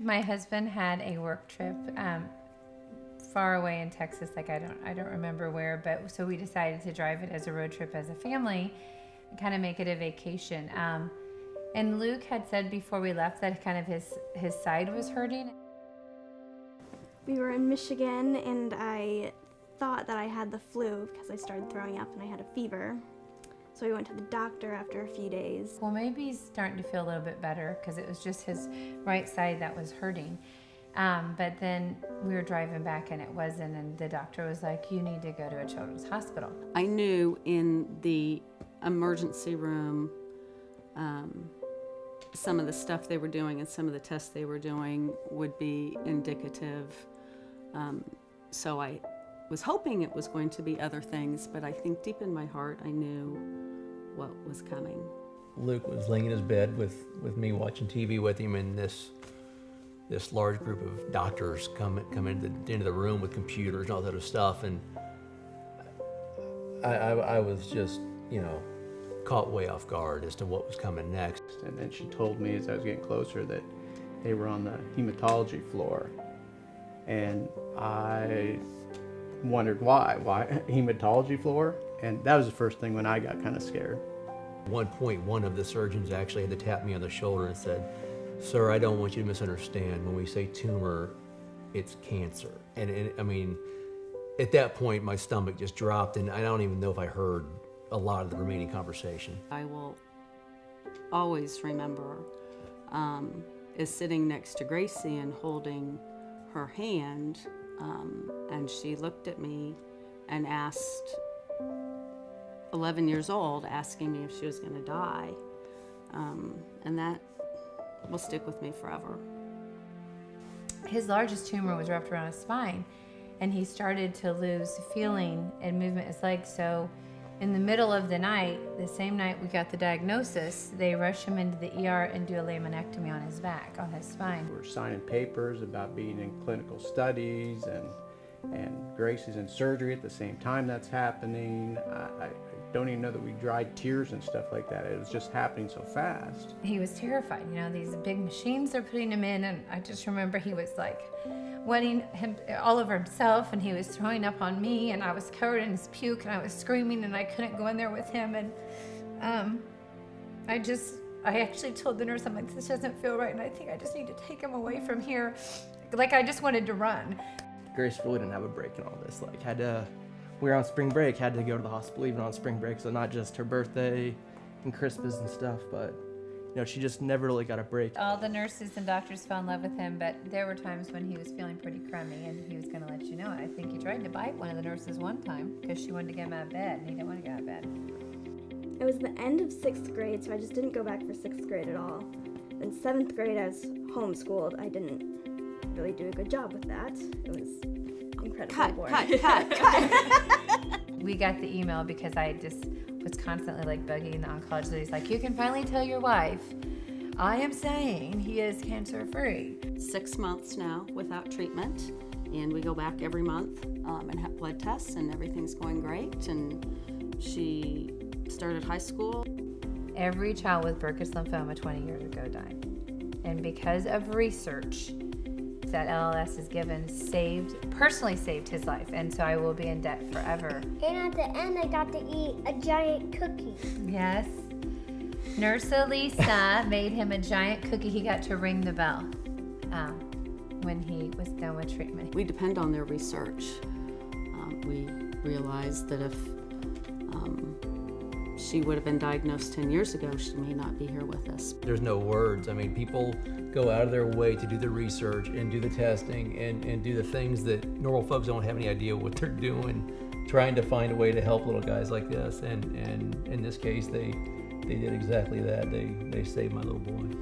My husband had a work trip far away in Texas, like I don't remember where, but so we decided to drive it as a road trip as a family and kind of make it a vacation. And Luke had said before we left that kind of his side was hurting. We were in Michigan and I thought that I had the flu because I started throwing up and I had a fever. So we went to the doctor after a few days. Well, maybe he's starting to feel a little bit better because it was just his right side that was hurting. But then we were driving back and it wasn't, and the doctor was like, you need to go to a children's hospital. I knew in the emergency room some of the stuff they were doing and some of the tests they were doing would be indicative. So I was hoping it was going to be other things, but I think deep in my heart I knew what was coming. Luke was laying in his bed with me watching TV with him, and this large group of doctors come into the room with computers and all that other stuff, and I was just, caught way off guard as to what was coming next. And then she told me as I was getting closer that they were on the hematology floor, and I wondered why hematology floor, and that was the first thing when I got kind of scared. At one point, one of the surgeons actually had to tap me on the shoulder and said, "Sir, I don't want you to misunderstand. When we say tumor, it's cancer." And I mean, at that point, my stomach just dropped, and I don't even know if I heard a lot of the remaining conversation. I will always remember is sitting next to Gracie and holding her hand, and she looked at me and asked, 11 years old, asking me if she was going to die, and that will stick with me forever. His largest tumor was wrapped around his spine, and he started to lose feeling and movement in his legs. So in the middle of the night, the same night we got the diagnosis, they rush him into the ER and do a laminectomy on his back, on his spine. We're signing papers about being in clinical studies, and Gracie's in surgery at the same time that's happening. I don't even know that we dried tears and stuff like that. It was just happening so fast. He was terrified. These big machines they're putting him in, and I just remember he was like wetting him all over himself, and he was throwing up on me, and I was covered in his puke, and I was screaming, and I couldn't go in there with him. And I actually told the nurse, I'm like, this doesn't feel right, and I think I just need to take him away from here. Like, I just wanted to run. Grace really didn't have a break in all this. We were on spring break, had to go to the hospital even on spring break, so not just her birthday and Christmas and stuff, but she just never really got a break. All the nurses and doctors fell in love with him, but there were times when he was feeling pretty crummy, and he was going to let you know. I think he tried to bite one of the nurses one time because she wanted to get him out of bed, and he didn't want to get out of bed. It was the end of 6th grade, so I just didn't go back for 6th grade at all. In 7th grade, I was homeschooled. I didn't really do a good job with that. It was incredibly boring. Cut. We got the email because I just was constantly bugging the oncologist. He's like, you can finally tell your wife, I am saying he is cancer-free. 6 months now without treatment, and we go back every month and have blood tests, and everything's going great. And she started high school. Every child with Burkitt's lymphoma 20 years ago died. And because of research that LLS has given, personally saved his life, and so I will be in debt forever. And at the end, I got to eat a giant cookie. Yes. Nurse Elisa made him a giant cookie. He got to ring the bell when he was done with treatment. We depend on their research. We realized that if she would have been diagnosed 10 years ago, she may not be here with us. There's no words. I mean, people go out of their way to do the research and do the testing and do the things that normal folks don't have any idea what they're doing, trying to find a way to help little guys like this. And in this case, they did exactly that. They saved my little boy.